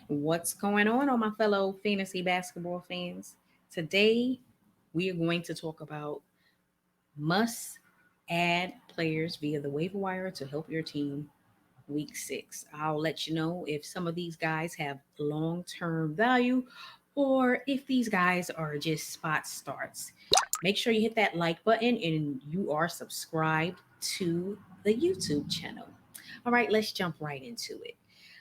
What's going on, my fellow fantasy basketball fans? Today, we are going to talk about must add players via the waiver wire to help your team week 6. I'll let you know if some of these guys have long term value or if these guys are just spot starts. Make sure you hit that like button and you are subscribed to the YouTube channel. All right, let's jump right into it.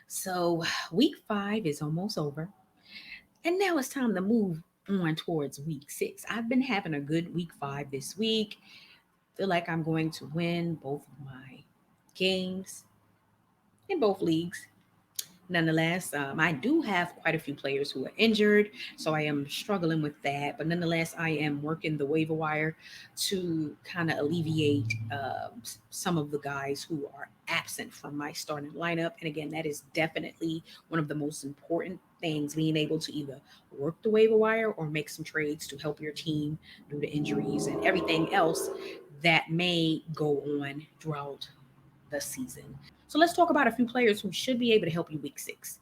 So, week 5 is almost over, and now it's time to move on towards week 6. I've been having a good week 5 this week. Feel like I'm going to win both of my games in both leagues. Nonetheless, I do have quite a few players who are injured, so I am struggling with that. But nonetheless, I am working the waiver wire to kind of alleviate some of the guys who are absent from my starting lineup. And again, that is definitely one of the most important things, being able to either work the waiver wire or make some trades to help your team due to injuries and everything else that may go on throughout the season. So let's talk about a few players who should be able to help you week 6.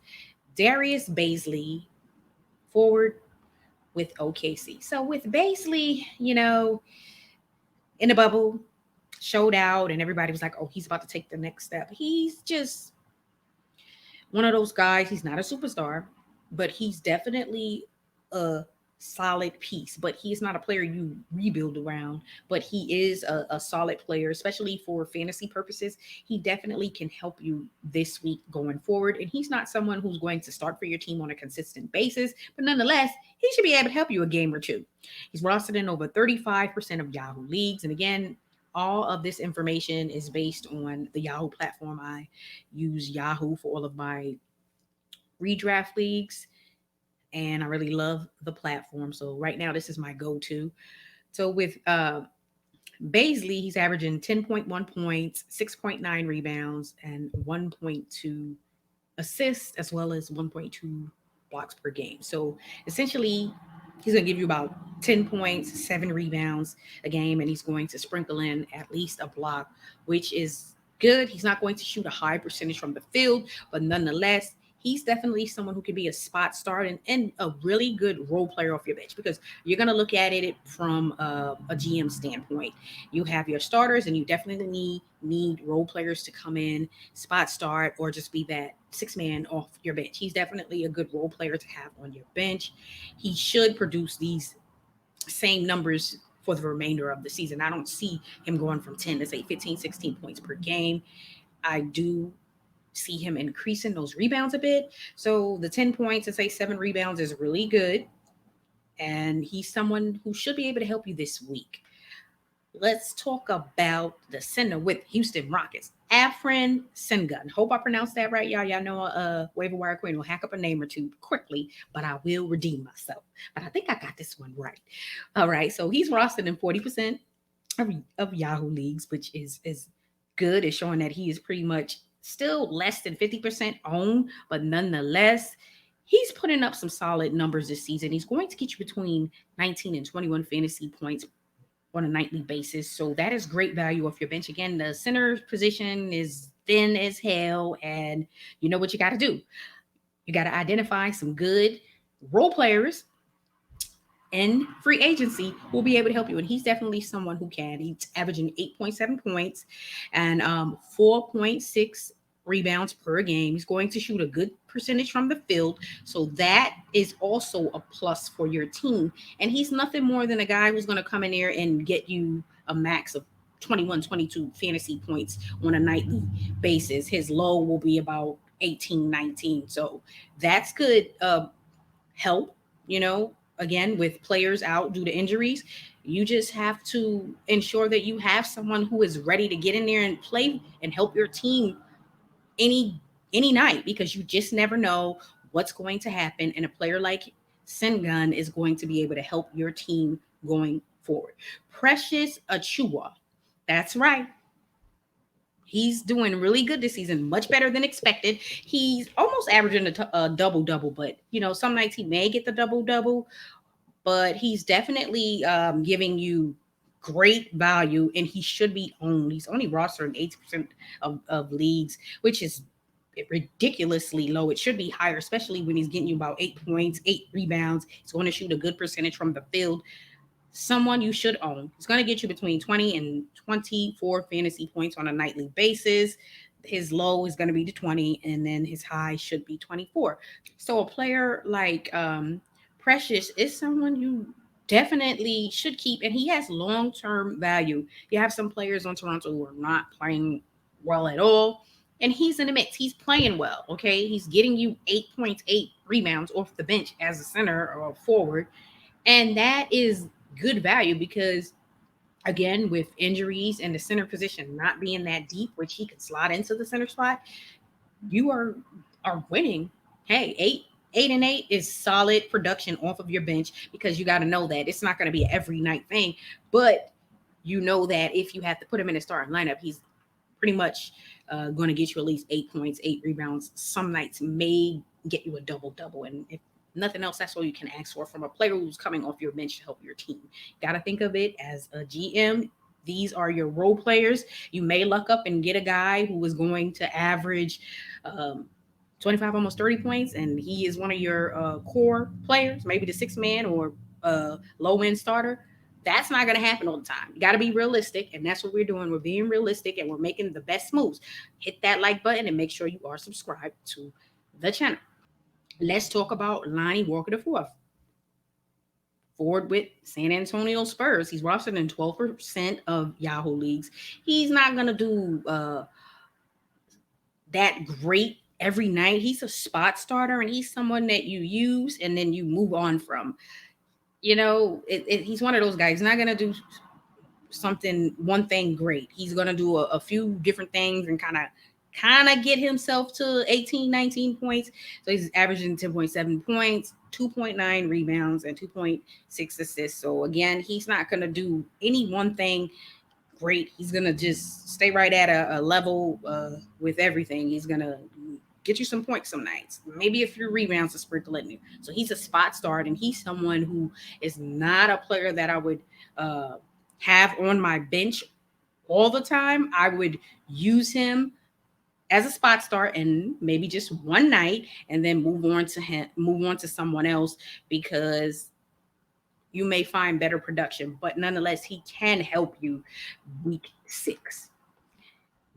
Darius Baisley, forward with OKC. So with Baisley, in the bubble, showed out, and everybody was like, oh, he's about to take the next step. He's just one of those guys. He's not a superstar, but he's definitely a solid piece. But he's not a player you rebuild around, but he is a solid player, especially for fantasy purposes. He definitely can help you this week going forward. And he's not someone who's going to start for your team on a consistent basis, but nonetheless, he should be able to help you a game or two. He's rostered in over 35% of Yahoo leagues. And again, all of this information is based on the Yahoo platform. I use Yahoo for all of my redraft leagues, and I really love the platform. So right now, this is my go-to. So with Baisley, he's averaging 10.1 points, 6.9 rebounds, and 1.2 assists, as well as 1.2 blocks per game. So essentially, he's going to give you about 10 points, 7 rebounds a game, and he's going to sprinkle in at least a block, which is good. He's not going to shoot a high percentage from the field, but nonetheless, he's definitely someone who can be a spot start and a really good role player off your bench, because you're going to look at it from a GM standpoint. You have your starters, and you definitely need role players to come in, spot start, or just be that 6 man off your bench. He's definitely a good role player to have on your bench. He should produce these same numbers for the remainder of the season. I don't see him going from 10 to say 15, 16 points per game. I do see him increasing those rebounds a bit. So the 10 points and say 7 rebounds is really good. And he's someone who should be able to help you this week. Let's talk about the center with Houston Rockets, Afrin Sengun. Hope I pronounced that right, y'all. Y'all know Waiver Wire Queen will hack up a name or two quickly, but I will redeem myself. But I think I got this one right. All right, so he's rostered in 40% of Yahoo leagues, which is good. It's showing that he is pretty much still less than 50% owned, but nonetheless, he's putting up some solid numbers this season. He's going to get you between 19 and 21 fantasy points on a nightly basis. So that is great value off your bench. Again, the center position is thin as hell, and you know what you got to do. You got to identify some good role players in free agency who will be able to help you. And he's definitely someone who can. He's averaging 8.7 points and 4.6 rebounds per game. He's going to shoot a good percentage from the field. So that is also a plus for your team. And he's nothing more than a guy who's going to come in there and get you a max of 21, 22 fantasy points on a nightly basis. His low will be about 18, 19. So that's good help, again, with players out due to injuries. You just have to ensure that you have someone who is ready to get in there and play and help your team any night, because you just never know what's going to happen. And a player like Sengun is going to be able to help your team going forward. Precious Achua. That's right. He's doing really good this season, much better than expected. He's almost averaging a double-double, but, some nights he may get the double-double, but he's definitely giving you great value, and he should be owned. He's only rostered in 80% of leagues, which is ridiculously low. It should be higher, especially when he's getting you about 8 points, 8 rebounds. He's going to shoot a good percentage from the field. Someone you should own. He's going to get you between 20 and 24 fantasy points on a nightly basis. His low is going to be to 20, and then his high should be 24. So a player like Precious is someone you definitely should keep, and he has long term value. You have some players on Toronto who are not playing well at all, and he's in the mix. He's playing well. Okay, he's getting you 8.8 rebounds off the bench as a center or a forward, and that is good value because again, with injuries and the center position not being that deep, which he could slide into the center spot, you are winning. Hey, 8 and 8 is solid production off of your bench because you got to know that it's not going to be an every night thing, but you know that if you have to put him in a starting lineup, he's pretty much going to get you at least 8 points, 8 rebounds. Some nights may get you a double double, and if nothing else, that's all you can ask for from a player who's coming off your bench to help your team. Got to think of it as a GM. These are your role players. You may luck up and get a guy who is going to average um, 25, almost 30 points, and he is one of your core players, maybe the sixth man or low end starter. That's not going to happen all the time. You got to be realistic, and that's what we're doing. We're being realistic, and we're making the best moves. Hit that like button and make sure you are subscribed to the channel. Let's talk about Lonnie Walker the fourth. Forward with San Antonio Spurs. He's rostered in 12% of Yahoo leagues. He's not going to do that great every night. He's a spot starter, and he's someone that you use and then you move on from. You know, he's one of those guys. He's not going to do one thing great. He's going to do a few different things and kind of get himself to 18, 19 points. So he's averaging 10.7 points, 2.9 rebounds, and 2.6 assists. So again, he's not going to do any one thing great. He's going to just stay right at a level with everything. He's going to get you some points some nights, maybe a few rebounds to sprinkle in there. So he's a spot start, and he's someone who is not a player that I would have on my bench all the time. I would use him as a spot start and maybe just one night and then move on to someone else because you may find better production, but nonetheless, he can help you week 6.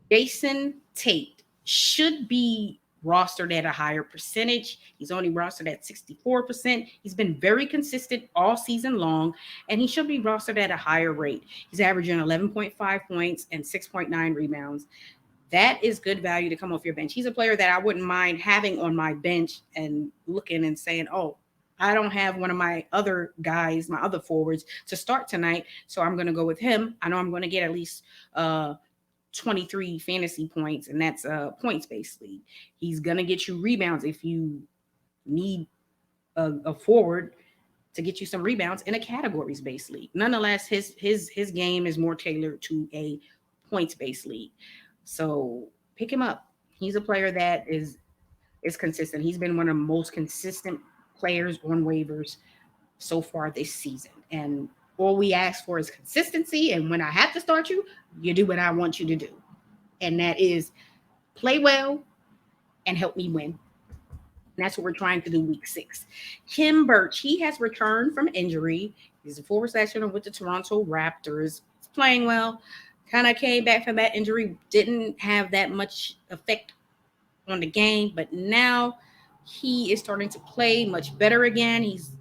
Jason Tate should be rostered at a higher percentage. He's only rostered at 64%. He's been very consistent all season long, and he should be rostered at a higher rate. He's averaging 11.5 points and 6.9 rebounds. That is good value to come off your bench. He's a player that I wouldn't mind having on my bench and looking and saying, oh, I don't have one of my other guys, my other forwards to start tonight, so I'm going to go with him. I know I'm going to get at least 23 fantasy points, and that's a points-based league. He's going to get you rebounds if you need a forward to get you some rebounds in a categories-based league. Nonetheless, his game is more tailored to a points-based league. So pick him up. He's a player that is consistent. He's been one of the most consistent players on waivers so far this season. And all we ask for is consistency. And when I have to start you, you do what I want you to do. And that is play well and help me win. And that's what we're trying to do week 6. Kim Birch, he has returned from injury. He's a forward slasher with the Toronto Raptors. He's playing well. Kind of came back from that injury. Didn't have that much effect on the game. But now he is starting to play much better again. He's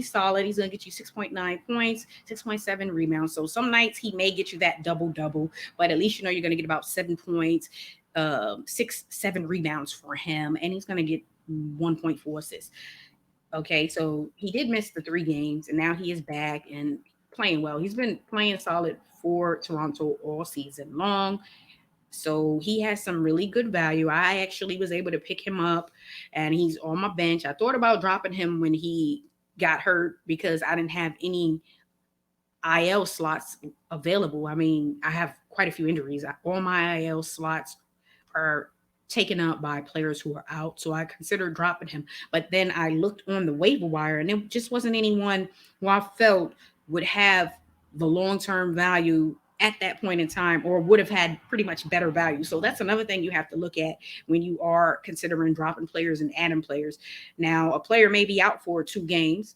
solid. He's going to get you 6.9 points, 6.7 rebounds. So some nights he may get you that double-double, but at least you know you're going to get about 7 points, 6-7 rebounds for him, and he's going to get 1.4 assists. Okay, so he did miss the 3 games, and now he is back and playing well. He's been playing solid for Toronto all season long. So he has some really good value. I actually was able to pick him up, and he's on my bench. I thought about dropping him when he got hurt because I didn't have any IL slots available. I mean, I have quite a few injuries. All my IL slots are taken up by players who are out. So I considered dropping him. But then I looked on the waiver wire, and it just wasn't anyone who I felt would have the long-term value at that point in time, or would have had pretty much better value. So that's another thing you have to look at when you are considering dropping players and adding players. Now, a player may be out for 2 games,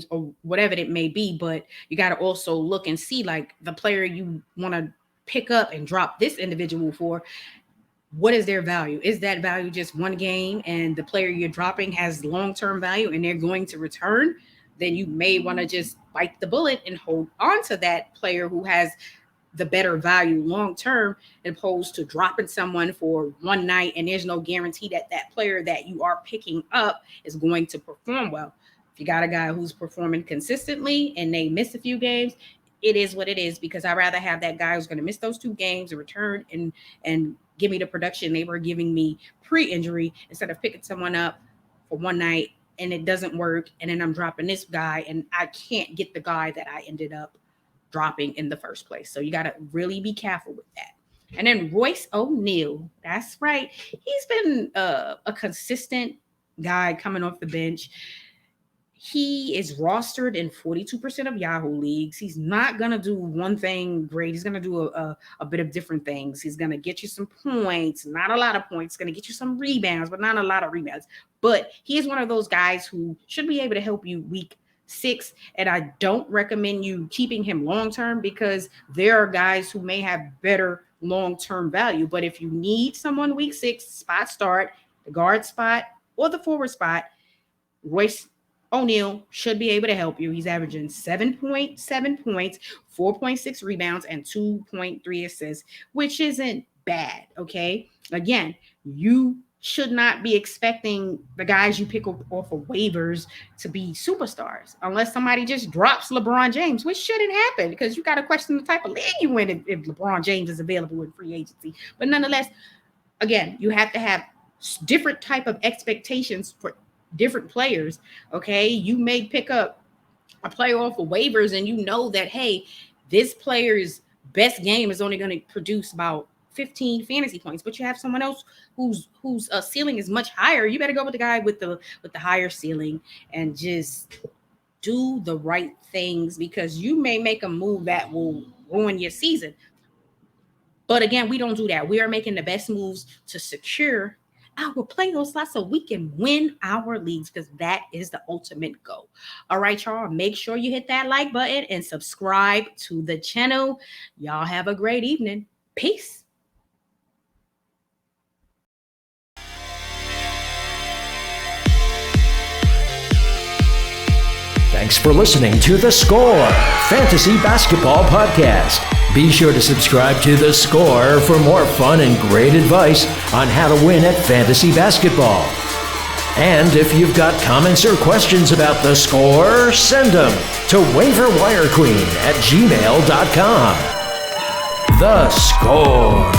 or whatever it may be, but you got to also look and see, like, the player you want to pick up and drop this individual for, what is their value? Is that value just 1 game and the player you're dropping has long-term value and they're going to return? Then you may want to just bite the bullet and hold on to that player who has the better value long term, opposed to dropping someone for one night and there's no guarantee that that player that you are picking up is going to perform well. If you got a guy who's performing consistently and they miss a few games, it is what it is, because I'd rather have that guy who's going to miss those 2 games and return and give me the production they were giving me pre-injury, instead of picking someone up for one night and it doesn't work, and then I'm dropping this guy and I can't get the guy that I ended up dropping in the first place. So you got to really be careful with that. And then Royce O'Neal, that's right. He's been a consistent guy coming off the bench. He is rostered in 42% of Yahoo leagues. He's not going to do one thing great. He's going to do a bit of different things. He's going to get you some points, not a lot of points. He's going to get you some rebounds, but not a lot of rebounds. But he is one of those guys who should be able to help you week 6. And I don't recommend you keeping him long-term, because there are guys who may have better long-term value. But if you need someone week 6, spot start, the guard spot or the forward spot, Royce O'Neal should be able to help you. He's averaging 7.7 points, 4.6 rebounds, and 2.3 assists, which isn't bad, okay? Again, you should not be expecting the guys you pick off of waivers to be superstars, unless somebody just drops LeBron James, which shouldn't happen, because you got to question the type of league you in if LeBron James is available in free agency. But nonetheless, again, you have to have different type of expectations for different players. Okay, you may pick up a player off of waivers and you know that, hey, this player's best game is only going to produce about 15 fantasy points, but you have someone else whose ceiling is much higher. You better go with the guy with the higher ceiling and just do the right things, because you may make a move that will ruin your season. But again, we don't do that. We are making the best moves to secure our playoff slots so we can win our leagues, because that is the ultimate goal. All right, y'all, make sure you hit that like button and subscribe to the channel. Y'all have a great evening. Peace. Thanks for listening to The Score Fantasy Basketball Podcast. Be sure to subscribe to The Score for more fun and great advice on how to win at fantasy basketball. And if you've got comments or questions about The Score, send them to waiverwirequeen@gmail.com. The Score.